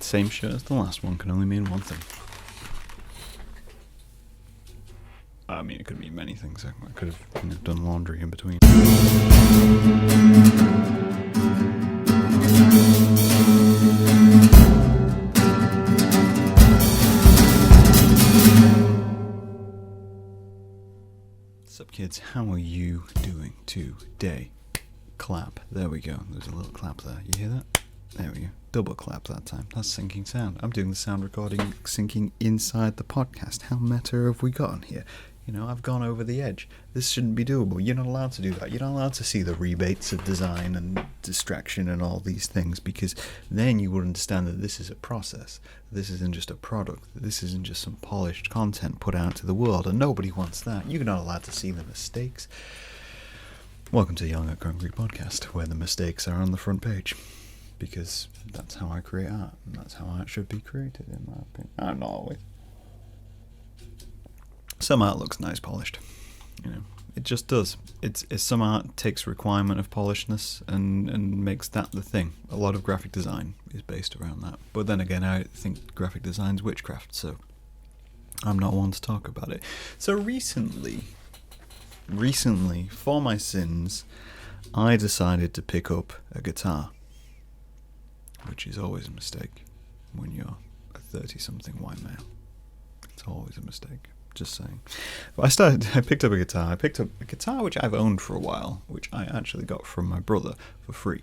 Same shirt as the last one can only mean one thing. I mean, it could mean many things. I could have done laundry in between. What's up, kids? How are you doing today? Clap. There we go. There's a little clap there. You hear that? There we go. Double clap that time. That's syncing sound. I'm doing the sound recording syncing inside the podcast. How meta have we gotten here? You know, I've gone over the edge. This shouldn't be doable. You're not allowed to do that. You're not allowed to see the rebates of design and distraction and all these things, because then you would understand that this is a process. This isn't just a product. This isn't just some polished content put out to the world, and nobody wants that. You're not allowed to see the mistakes. Welcome to the Young at Concrete podcast, where the mistakes are on the front page, because that's how I create art, and that's how art should be created, in my opinion. Not always. Some art looks nice polished, you know. It just does. It's some art takes requirement of polishedness and makes that the thing. A lot of graphic design is based around that. But then again, I think graphic design's witchcraft, so I'm not one to talk about it. So recently, for my sins, I decided to pick up a guitar, which is always a mistake when you're a 30-something white male. It's always a mistake. Just saying. But I picked up a guitar. I picked up a guitar which I've owned for a while, which I actually got from my brother for free.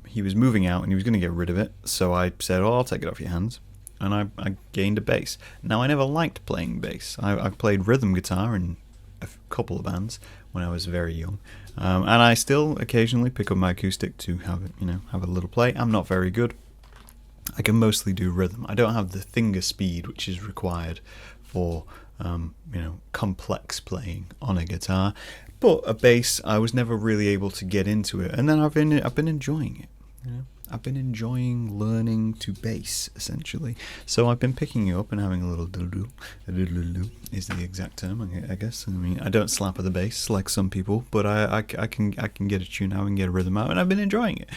He was moving out and he was going to get rid of it, so I said, "Oh, I'll take it off your hands." And I gained a bass. Now, I never liked playing bass. I've played rhythm guitar in a couple of bands when I was very young, and I still occasionally pick up my acoustic to have a little play. I'm not very good. I can mostly do rhythm. I don't have the finger speed which is required for complex playing on a guitar, but a bass I was never really able to get into it, and then I've been enjoying it. You know, I've been enjoying learning to bass essentially. So I've been picking it up and having a little do is the exact term, I guess. I mean, I don't slap at the bass like some people, but I can get a tune out and get a rhythm out, and I've been enjoying it.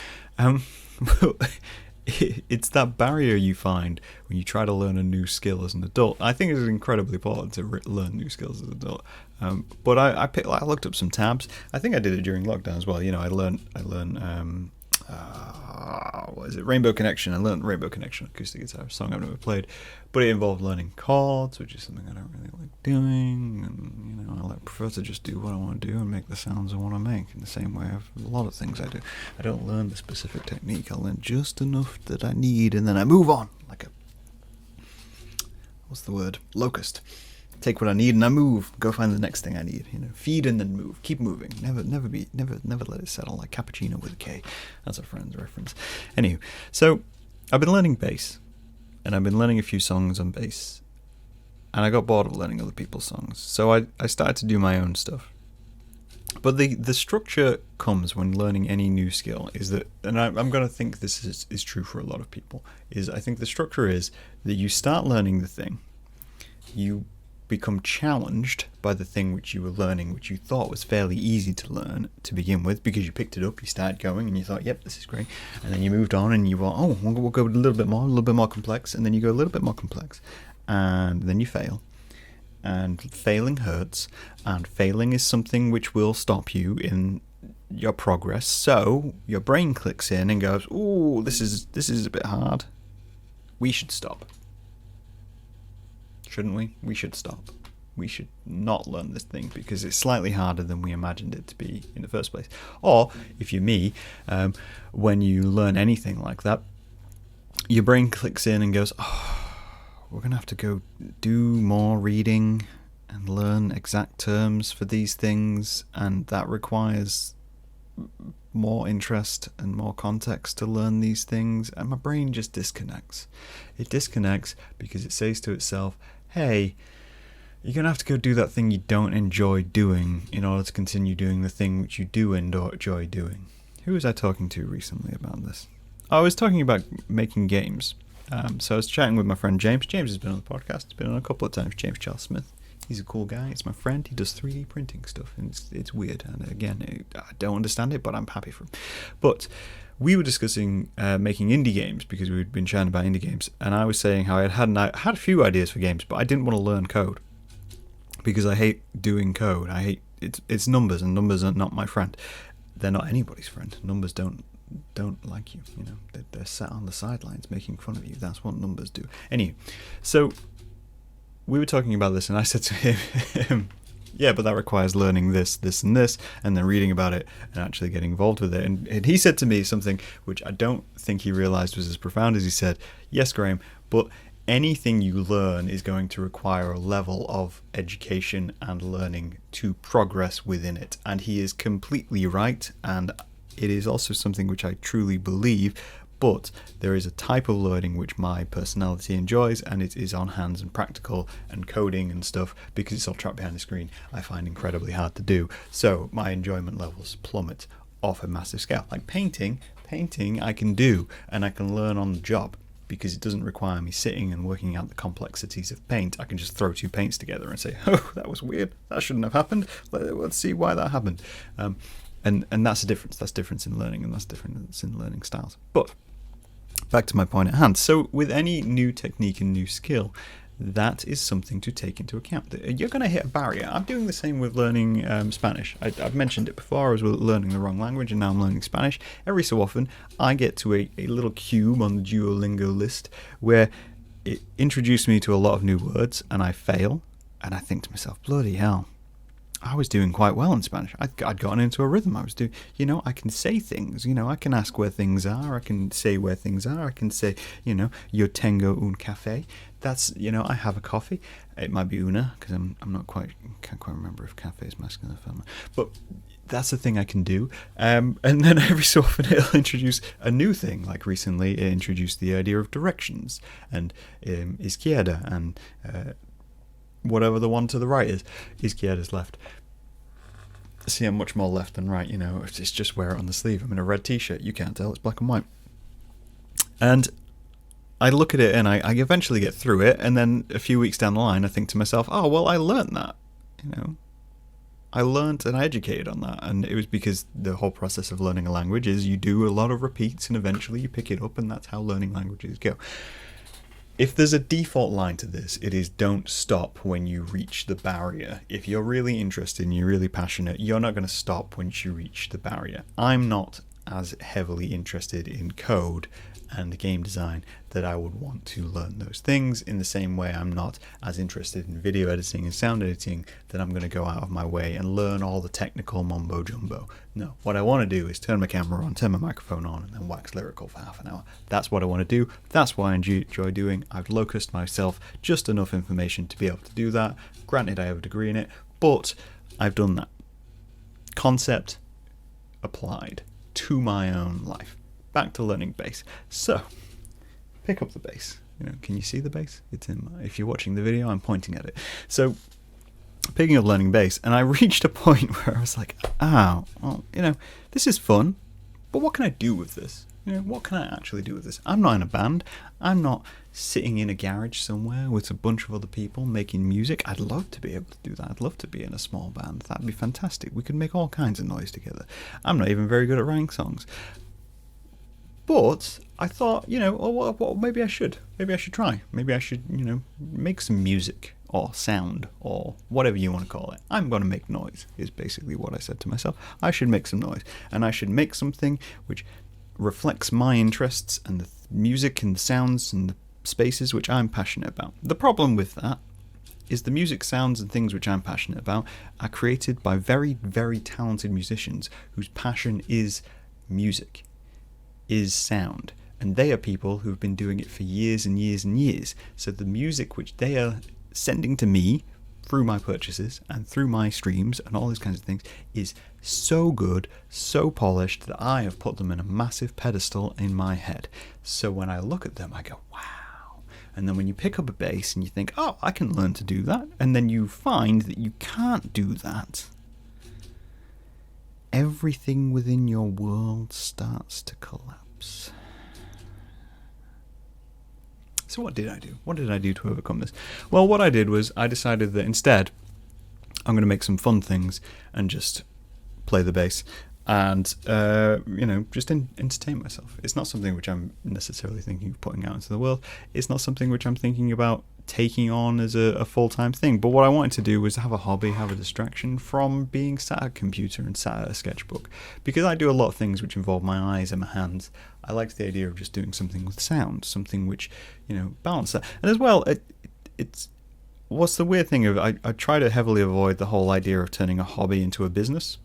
It's that barrier you find when you try to learn a new skill as an adult. I think it's incredibly important to learn new skills as an adult. But I looked up some tabs. I think I did it during lockdown as well. You know, I learned what is it? Rainbow Connection. I learned Rainbow Connection acoustic guitar, a song I've never played, but it involved learning chords, which is something I don't really like doing. And I prefer to just do what I want to do and make the sounds I want to make in the same way of a lot of things I do. I don't learn the specific technique. I learn just enough that I need, and then I move on like locust. Take what I need and I move. Go find the next thing I need. Feed and then move. Keep moving. Never let it settle. Like cappuccino with a K. That's a Friends reference. Anywho, so I've been learning bass, and I've been learning a few songs on bass, and I got bored of learning other people's songs. So I started to do my own stuff. But the structure comes when learning any new skill is that, and I'm going to think this is true for a lot of people, is I think the structure is that you start learning the thing, you become challenged by the thing which you were learning, which you thought was fairly easy to learn to begin with, because you picked it up, you started going, and you thought, yep, this is great. And then you moved on, and you were, we'll go a little bit more complex, and then you go a little bit more complex, and then you fail. And failing hurts, and failing is something which will stop you in your progress. So your brain clicks in and goes, "Ooh, this is a bit hard. We should stop." Shouldn't we? We should stop. We should not learn this thing because it's slightly harder than we imagined it to be in the first place. Or, if you're me, when you learn anything like that, your brain clicks in and goes, we're going to have to go do more reading and learn exact terms for these things, and that requires more interest and more context to learn these things, and my brain just disconnects. It disconnects because it says to itself, hey, you're going to have to go do that thing you don't enjoy doing in order to continue doing the thing which you do enjoy doing. Who was I talking to recently about this? I was talking about making games. So I was chatting with my friend James. James has been on the podcast. He's been on a couple of times. James Charles Smith. He's a cool guy. It's my friend. He does 3D printing stuff, and it's weird. And again, I don't understand it, but I'm happy for him. But we were discussing making indie games because we'd been chatting about indie games, and I was saying how I had a few ideas for games, but I didn't want to learn code because I hate doing code. I hate it's numbers, and numbers are not my friend. They're not anybody's friend. Numbers don't like you. You know, they're sat on the sidelines making fun of you. That's what numbers do. Anyway, so we were talking about this, and I said to him, yeah, but that requires learning this, and this, and then reading about it and actually getting involved with it. And he said to me something which I don't think he realized was as profound as he said, yes, Graham, but anything you learn is going to require a level of education and learning to progress within it. And he is completely right, and it is also something which I truly believe. But there is a type of learning which my personality enjoys, and it is on hands and practical and coding and stuff, because it's all trapped behind the screen. I find incredibly hard to do. So my enjoyment levels plummet off a massive scale. Like painting I can do, and I can learn on the job, because it doesn't require me sitting and working out the complexities of paint. I can just throw two paints together and say, oh, that was weird. That shouldn't have happened. Let's see why that happened. And that's the difference. That's difference in learning, and that's difference in learning styles. But back to my point at hand. So with any new technique and new skill, that is something to take into account. You're going to hit a barrier. I'm doing the same with learning Spanish. I've mentioned it before. I was learning the wrong language, and now I'm learning Spanish. Every so often, I get to a little cube on the Duolingo list where it introduced me to a lot of new words, and I fail. And I think to myself, bloody hell, I was doing quite well in Spanish. I'd gotten into a rhythm. I was doing, I can say things. I can ask where things are. I can say where things are. I can say, yo tengo un café. That's, I have a coffee. It might be una, because can't quite remember if café is masculine or feminine. But that's the thing I can do. And then every so often it'll introduce a new thing. Like recently it introduced the idea of directions and izquierda and whatever the one to the right is. Izquierda's left. See, I'm much more left than right, it's just wear it on the sleeve. I'm in a red t-shirt, you can't tell, it's black and white. And I look at it and I eventually get through it, and then a few weeks down the line I think to myself, oh, well, I learned that, I learned and I educated on that. And it was because the whole process of learning a language is you do a lot of repeats and eventually you pick it up, and that's how learning languages go. If there's a default line to this, it is don't stop when you reach the barrier. If you're really interested and you're really passionate, you're not going to stop once you reach the barrier. I'm not as heavily interested in code and game design that I would want to learn those things, in the same way I'm not as interested in video editing and sound editing that I'm going to go out of my way and learn all the technical mumbo jumbo. No, what I want to do is turn my camera on, turn my microphone on, and then wax lyrical for half an hour. That's what I want to do. That's what I enjoy doing. I've locused myself just enough information to be able to do that. Granted, I have a degree in it, but I've done that. Concept applied to my own life. Back to learning bass. So, pick up the bass. Can you see the bass? It's in if you're watching the video, I'm pointing at it. So, picking up learning bass, and I reached a point where I was like, oh, well, this is fun, but what can I do with this? What can I actually do with this? I'm not in a band. I'm not sitting in a garage somewhere with a bunch of other people making music. I'd love to be able to do that. I'd love to be in a small band. That'd be fantastic. We could make all kinds of noise together. I'm not even very good at writing songs. But I thought, well, maybe I should. Maybe I should try. Maybe I should, make some music or sound or whatever you want to call it. I'm going to make noise is basically what I said to myself. I should make some noise. And I should make something which reflects my interests and the music and the sounds and the spaces which I'm passionate about. The problem with that is the music, sounds and things which I'm passionate about are created by very, very talented musicians whose passion is music, is sound, and they are people who've been doing it for years and years and years. So the music which they are sending to me through my purchases and through my streams and all these kinds of things is so good, so polished, that I have put them in a massive pedestal in my head. So when I look at them, I go, wow. And then when you pick up a bass and you think, oh, I can learn to do that, and then you find that you can't do that, everything within your world starts to collapse. So what did I do? What did I do to overcome this? Well, what I did was I decided that instead I'm going to make some fun things and just play the bass and, just entertain myself. It's not something which I'm necessarily thinking of putting out into the world. It's not something which I'm thinking about taking on as a full-time thing. But what I wanted to do was have a hobby, have a distraction from being sat at a computer and sat at a sketchbook. Because I do a lot of things which involve my eyes and my hands, I liked the idea of just doing something with sound, something which, balance that. And as well, it's what's the weird thing of I try to heavily avoid the whole idea of turning a hobby into a business,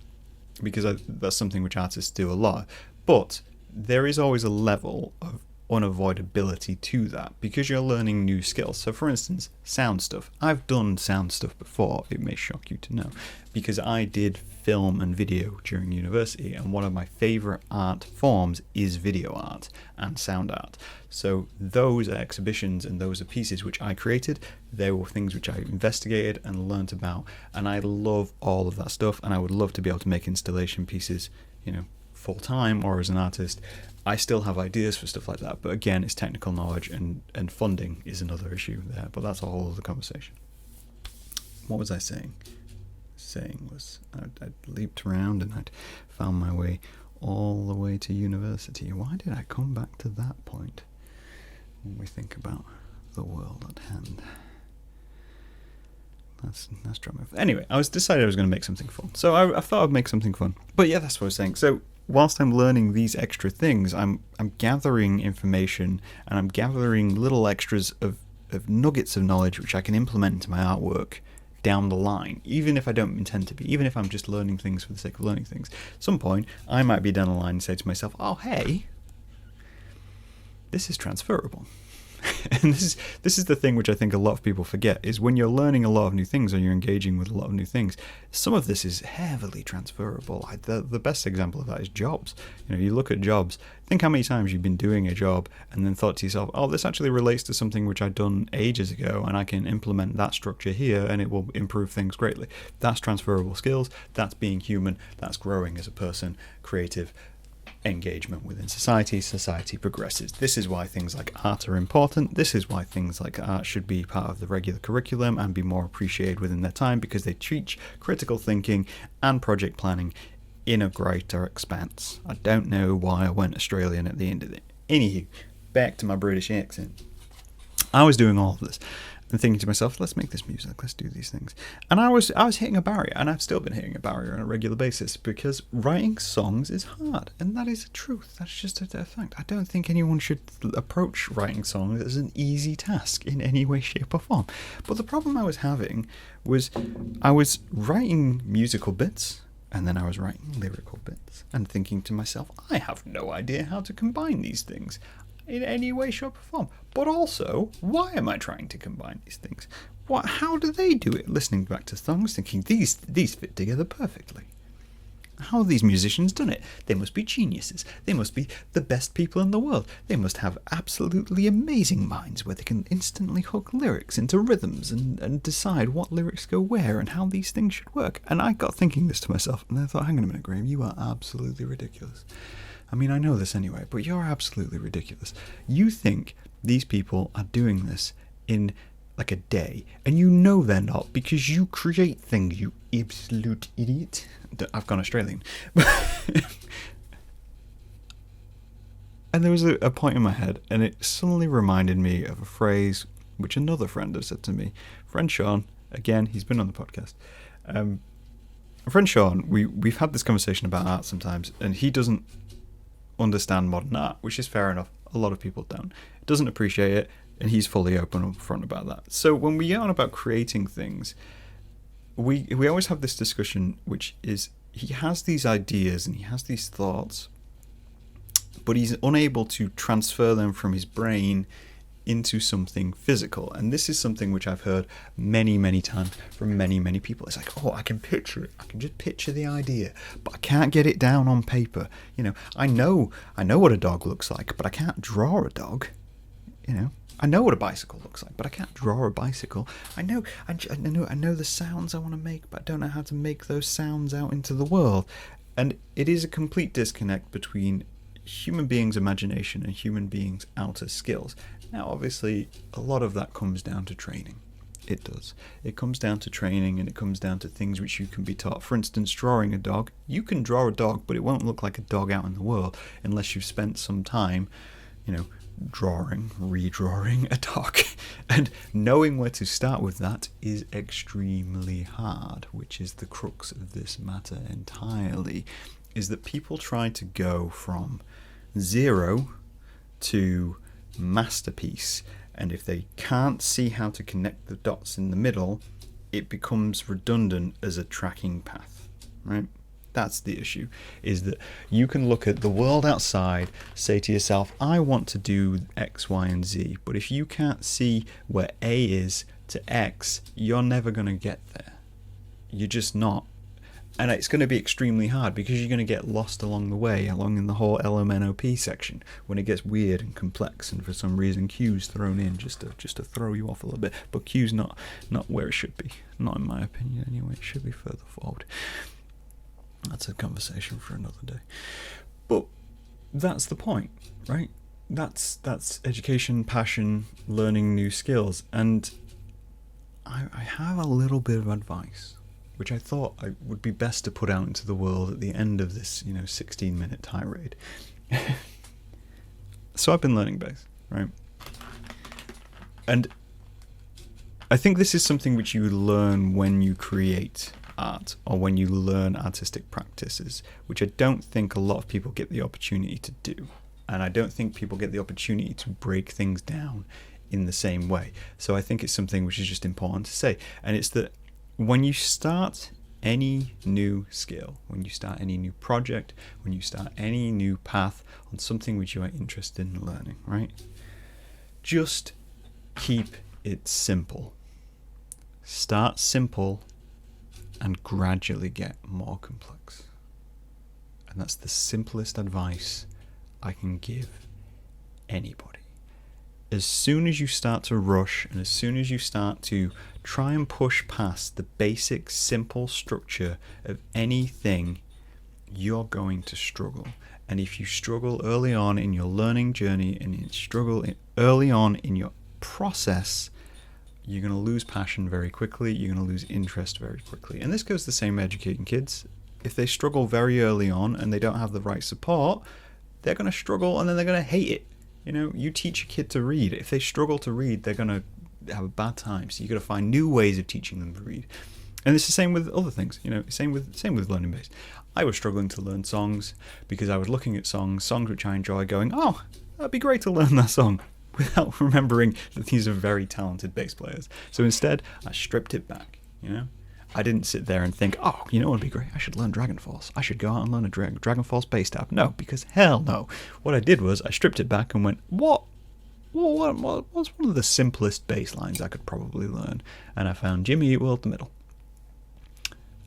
because that's something which artists do a lot. But there is always a level of unavoidability to that, because you're learning new skills. So for instance, sound stuff. I've done sound stuff before, it may shock you to know, because I did film and video during university, and one of my favourite art forms is video art and sound art. So those are exhibitions and those are pieces which I created. They were things which I investigated and learnt about, and I love all of that stuff, and I would love to be able to make installation pieces, full time or as an artist. I still have ideas for stuff like that, but again, it's technical knowledge, and funding is another issue there, but that's a whole other conversation. What was I saying? Saying was I'd leaped around and I'd found my way all the way to university. Why did I come back to that point when we think about the world at hand? That's drama. Anyway, I decided I was going to make something fun. So I thought I'd make something fun. But yeah, that's what I was saying. So whilst I'm learning these extra things, I'm gathering information, and I'm gathering little extras of nuggets of knowledge which I can implement into my artwork down the line, even if I don't intend to be, even if I'm just learning things for the sake of learning things. At some point, I might be down the line and say to myself, oh, hey, this is transferable. And this is the thing which I think a lot of people forget, is when you're learning a lot of new things or you're engaging with a lot of new things, some of this is heavily transferable. The best example of that is jobs. You look at jobs, think how many times you've been doing a job and then thought to yourself, oh, this actually relates to something which I'd done ages ago, and I can implement that structure here and it will improve things greatly. That's transferable skills, that's being human, that's growing as a person, creative, engagement within society progresses. This is why things like art are important. This is why things like art should be part of the regular curriculum and be more appreciated within their time, because they teach critical thinking and project planning in a greater expanse. I don't know why I went Australian at the end of it. Anywho, back to my British accent. I was doing all of this and thinking to myself, let's make this music, let's do these things. And I was hitting a barrier, and I've still been hitting a barrier on a regular basis, because writing songs is hard, and that is a truth. That's just a fact. I don't think anyone should approach writing songs as an easy task in any way, shape or form. But the problem I was having was I was writing musical bits, and then I was writing lyrical bits, and thinking to myself, I have no idea how to combine these things in any way, shape or form. But also, why am I trying to combine these things? How do they do it? Listening back to songs, thinking these fit together perfectly. How have these musicians done it? They must be geniuses. They must be the best people in the world. They must have absolutely amazing minds where they can instantly hook lyrics into rhythms and decide what lyrics go where and how these things should work. And I got thinking this to myself, and I thought, hang on a minute, Graham, you are absolutely ridiculous. I mean, I know this anyway, but you're absolutely ridiculous. You think these people are doing this in like a day, and you know they're not, because you create things, you absolute idiot. I've gone Australian. And there was a point in my head, and it suddenly reminded me of a phrase which another friend has said to me. Friend Sean, again, he's been on the podcast. Friend Sean, we've had this conversation about art sometimes, and he doesn't understand modern art, which is fair enough. A lot of people don't. Doesn't appreciate it, and he's fully open up front about that. So when we get on about creating things, we always have this discussion, which is he has these ideas and he has these thoughts, but he's unable to transfer them from his brain into something physical. And this is something which I've heard many, many times from many, many people. It's like, oh, I can picture it. I can just picture the idea, but I can't get it down on paper. I know what a dog looks like, but I can't draw a dog. I know what a bicycle looks like, but I can't draw a bicycle. I know the sounds I want to make, but I don't know how to make those sounds out into the world. And it is a complete disconnect between human beings' imagination and human beings' outer skills. Now, obviously, a lot of that comes down to training. It does. It comes down to training, and it comes down to things which you can be taught. For instance, drawing a dog. You can draw a dog, but it won't look like a dog out in the world unless you've spent some time, drawing, redrawing a dog. And knowing where to start with that is extremely hard, which is the crux of this matter entirely, is that people try to go from 0 to masterpiece, and if they can't see how to connect the dots in the middle, it becomes redundant as a tracking path, right? That's the issue, is that you can look at the world outside, say to yourself, I want to do X, Y, and Z, but if you can't see where A is to X, you're never going to get there. You're just not. And it's going to be extremely hard because you're going to get lost along the way, along in the whole LMNOP section, when it gets weird and complex, and for some reason Q's thrown in just to throw you off a little bit. But Q's not where it should be, not in my opinion anyway. It should be further forward. That's a conversation for another day. But that's the point, right? That's education, passion, learning new skills. And I have a little bit of advice, which I thought I would be best to put out into the world at the end of this, 16-minute tirade. So I've been learning bass, right? And I think this is something which you learn when you create art, or when you learn artistic practices, which I don't think a lot of people get the opportunity to do. And I don't think people get the opportunity to break things down in the same way. So I think it's something which is just important to say. And it's that when you start any new skill, when you start any new project, when you start any new path on something which you are interested in learning, right? Just keep it simple. Start simple and gradually get more complex. And that's the simplest advice I can give anybody. As soon as you start to rush, and as soon as you start to try and push past the basic, simple structure of anything, you're going to struggle. And if you struggle early on in your learning journey, and you struggle early on in your process, you're going to lose passion very quickly, you're going to lose interest very quickly. And this goes the same educating kids. If they struggle very early on and they don't have the right support, they're going to struggle and then they're going to hate it. You teach a kid to read. If they struggle to read, they're going to have a bad time. So you've got to find new ways of teaching them to read. And it's the same with other things, same with learning bass. I was struggling to learn songs because I was looking at songs which I enjoy, going, oh, that'd be great to learn that song, without remembering that these are very talented bass players. So instead, I stripped it back, I didn't sit there and think, oh, what would be great? I should learn Dragon Force. I should go out and learn a Dragon Force bass tab. No, because hell no. What I did was I stripped it back and went, what's one of the simplest bass lines I could probably learn? And I found Jimmy Eat World, the middle.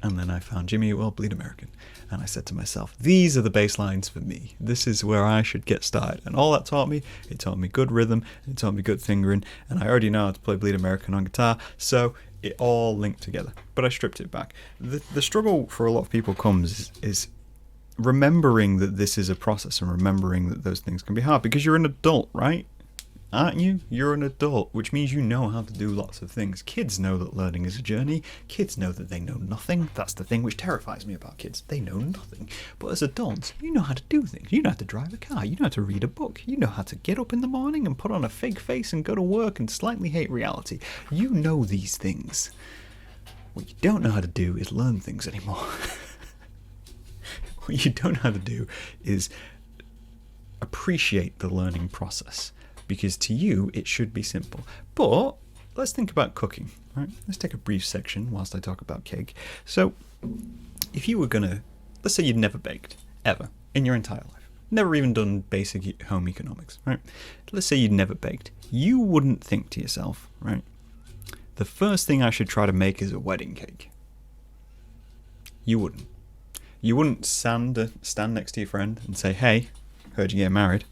And then I found Jimmy Eat World, Bleed American. And I said to myself, these are the bass lines for me. This is where I should get started. And all that taught me, it taught me good rhythm, it taught me good fingering, and I already know how to play Bleed American on guitar, so it all linked together. But I stripped it back. The struggle for a lot of people comes is remembering that this is a process, and remembering that those things can be hard, because you're an adult, right? Aren't you? You're an adult, which means you know how to do lots of things. Kids know that learning is a journey. Kids know that they know nothing. That's the thing which terrifies me about kids. They know nothing. But as adults, you know how to do things. You know how to drive a car. You know how to read a book. You know how to get up in the morning and put on a fake face and go to work and slightly hate reality. You know these things. What you don't know how to do is learn things anymore. What you don't know how to do is appreciate the learning process. Because to you, it should be simple. But let's think about cooking, right? Let's take a brief section whilst I talk about cake. So if you were let's say you'd never baked, ever, in your entire life. Never even done basic home economics, right? Let's say you'd never baked. You wouldn't think to yourself, right? The first thing I should try to make is a wedding cake. You wouldn't. You wouldn't stand next to your friend and say, hey, heard you get married.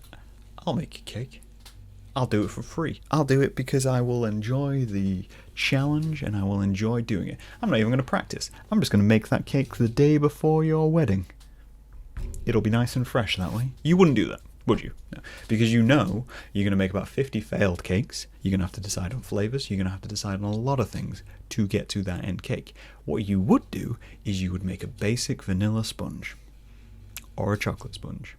I'll make you a cake. I'll do it for free. I'll do it because I will enjoy the challenge and I will enjoy doing it. I'm not even going to practice. I'm just going to make that cake the day before your wedding. It'll be nice and fresh that way. You wouldn't do that, would you? No. Because you know you're going to make about 50 failed cakes. You're going to have to decide on flavours. You're going to have to decide on a lot of things to get to that end cake. What you would do is you would make a basic vanilla sponge or a chocolate sponge.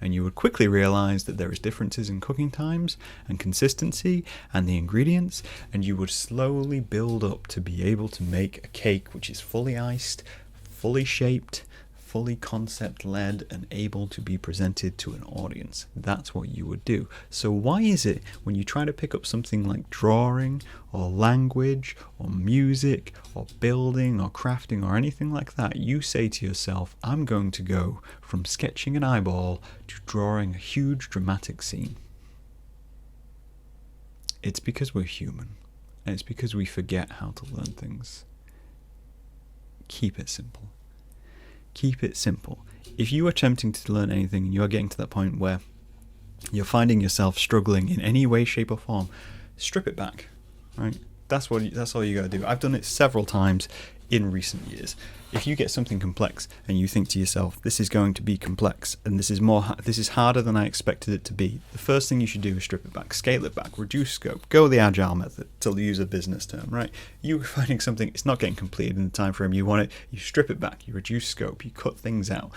And you would quickly realise that there is differences in cooking times and consistency and the ingredients, and you would slowly build up to be able to make a cake which is fully iced, fully shaped, fully concept-led, and able to be presented to an audience. That's what you would do. So why is it when you try to pick up something like drawing or language or music or building or crafting or anything like that, you say to yourself, I'm going to go from sketching an eyeball to drawing a huge dramatic scene? It's because we're human, and it's because we forget how to learn things. Keep it simple. Keep it simple. If you are attempting to learn anything and you are getting to that point where you're finding yourself struggling in any way, shape or form, strip it back, right? That's all you got to do. I've done it several times in recent years. If you get something complex and you think to yourself, this is going to be complex and this is harder than I expected it to be, the first thing you should do is strip it back, scale it back, reduce scope, go the agile method, to use a business term, right? You're finding something, it's not getting completed in the time frame you want it, you strip it back, you reduce scope, you cut things out.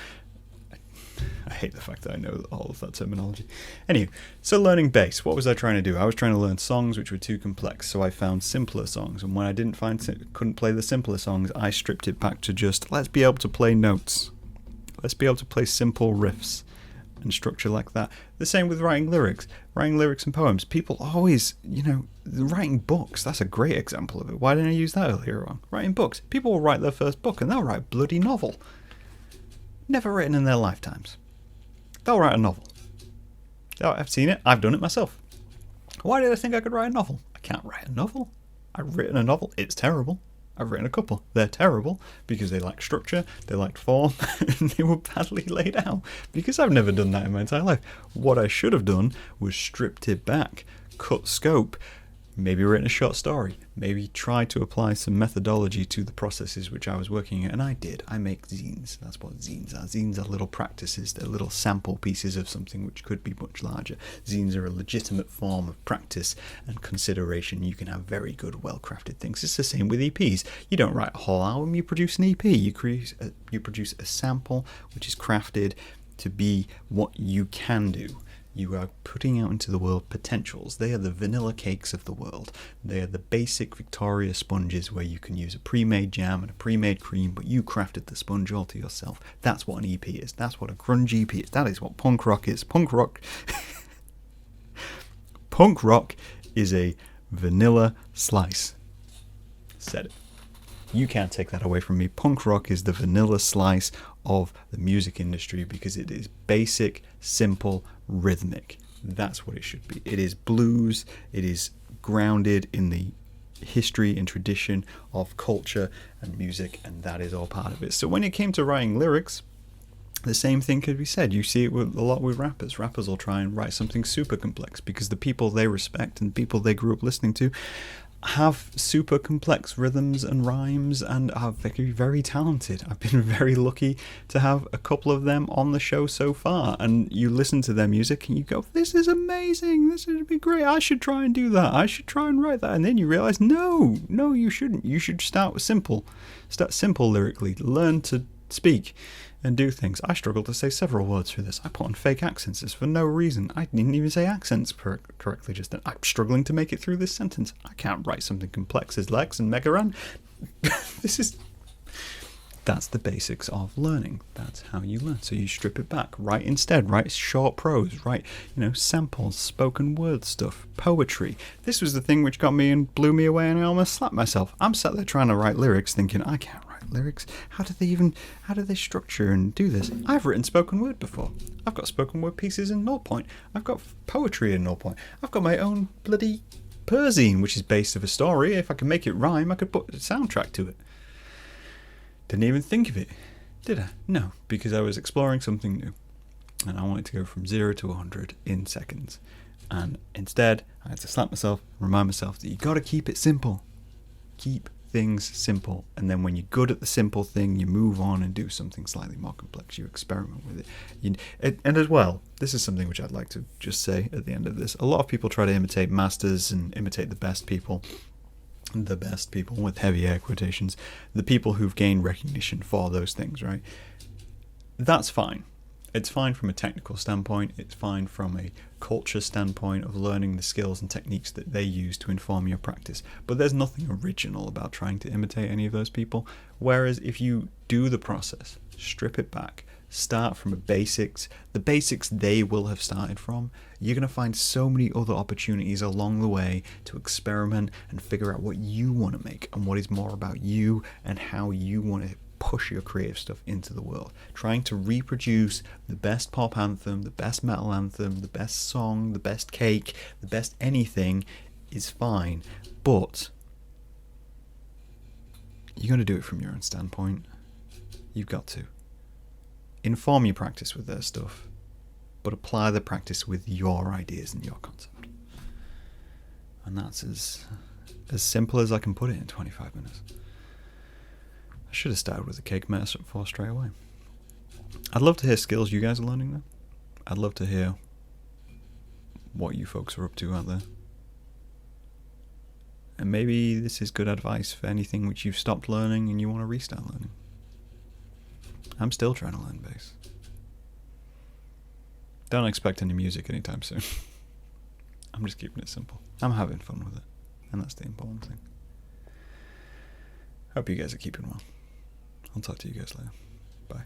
I hate the fact that I know all of that terminology. Anyway, so learning bass, what was I trying to do? I was trying to learn songs which were too complex, so I found simpler songs. And when I couldn't play the simpler songs, I stripped it back to just, let's be able to play notes. Let's be able to play simple riffs and structure like that. The same with writing lyrics and poems. People always, writing books, that's a great example of it. Why didn't I use that earlier on? Writing books. People will write their first book and they'll write a bloody novel. Never written in their lifetimes. They'll write a novel. Oh, I've seen it. I've done it myself. Why did I think I could write a novel? I can't write a novel. I've written a novel. It's terrible. I've written a couple. They're terrible because they lack structure, they lacked form, and they were badly laid out. Because I've never done that in my entire life. What I should have done was stripped it back, cut scope, maybe written a short story, maybe try to apply some methodology to the processes which I was working at, and I did. I make zines. That's what zines are. Zines are little practices. They're little sample pieces of something which could be much larger. Zines are a legitimate form of practice and consideration. You can have very good, well-crafted things. It's the same with EPs. You don't write a whole album, you produce an EP. You produce a sample which is crafted to be what you can do. You are putting out into the world potentials. They are the vanilla cakes of the world. They are the basic Victoria sponges where you can use a pre-made jam and a pre-made cream, but you crafted the sponge all to yourself. That's what an EP is. That's what a grunge EP is. That is what punk rock is. Punk rock is a vanilla slice. Said it. You can't take that away from me. Punk rock is the vanilla slice of the music industry because it is basic, simple, rhythmic. That's what it should be. It is blues. It is grounded in the history and tradition of culture and music, and that is all part of it. So when it came to writing lyrics, the same thing could be said. You see it a lot with rappers. Rappers will try and write something super complex because the people they respect and people they grew up listening to have super complex rhythms and rhymes and are very, very talented. I've been very lucky to have a couple of them on the show so far, and you listen to their music and you go, this is amazing, this would be great, I should try and do that, I should try and write that, and then you realise, no, you shouldn't. You should start simple lyrically, learn to speak and do things. I struggle to say several words through this. I put on fake accents. It's for no reason. I didn't even say accents correctly just then. I'm struggling to make it through this sentence. I can't write something complex as Lex and Megaran. That's the basics of learning. That's how you learn. So you strip it back. Write short prose. Write, samples, spoken word stuff, poetry. This was the thing which got me and blew me away, and I almost slapped myself. I'm sat there trying to write lyrics thinking, I can't write lyrics. How do they structure and do this? I've written spoken word before. I've got spoken word pieces in 0 Point. I've got poetry in 0 Point. I've got my own bloody Perzine, which is based of a story. If I can make it rhyme, I could put a soundtrack to it. Didn't even think of it, did I? No, because I was exploring something new. And I wanted to go from 0 to 100 in seconds. And instead, I had to slap myself, remind myself that you got to keep it simple. Keep things simple, and then when you're good at the simple thing, you move on and do something slightly more complex. You experiment with it. And as well, this is something which I'd like to just say at the end of this. A lot of people try to imitate masters and imitate the best people with heavy air quotations, the people who've gained recognition for those things, right? That's fine. It's fine from a technical standpoint. It's fine from a culture standpoint of learning the skills and techniques that they use to inform your practice. But there's nothing original about trying to imitate any of those people. Whereas if you do the process, strip it back, start from the basics they will have started from, you're going to find so many other opportunities along the way to experiment and figure out what you want to make and what is more about you and how you want to push your creative stuff into the world. Trying to reproduce the best pop anthem, the best metal anthem, the best song, the best cake, the best anything is fine, but you're going to do it from your own standpoint. You've got to. Inform your practice with their stuff, but apply the practice with your ideas and your concept. And that's as simple as I can put it in 25 minutes. I should have started with the cake metaphor straight away. I'd love to hear skills you guys are learning though. I'd love to hear what you folks are up to out there. And maybe this is good advice for anything which you've stopped learning and you want to restart learning. I'm still trying to learn bass. Don't expect any music anytime soon. I'm just keeping it simple. I'm having fun with it. And that's the important thing. Hope you guys are keeping well. I'll talk to you guys later. Bye.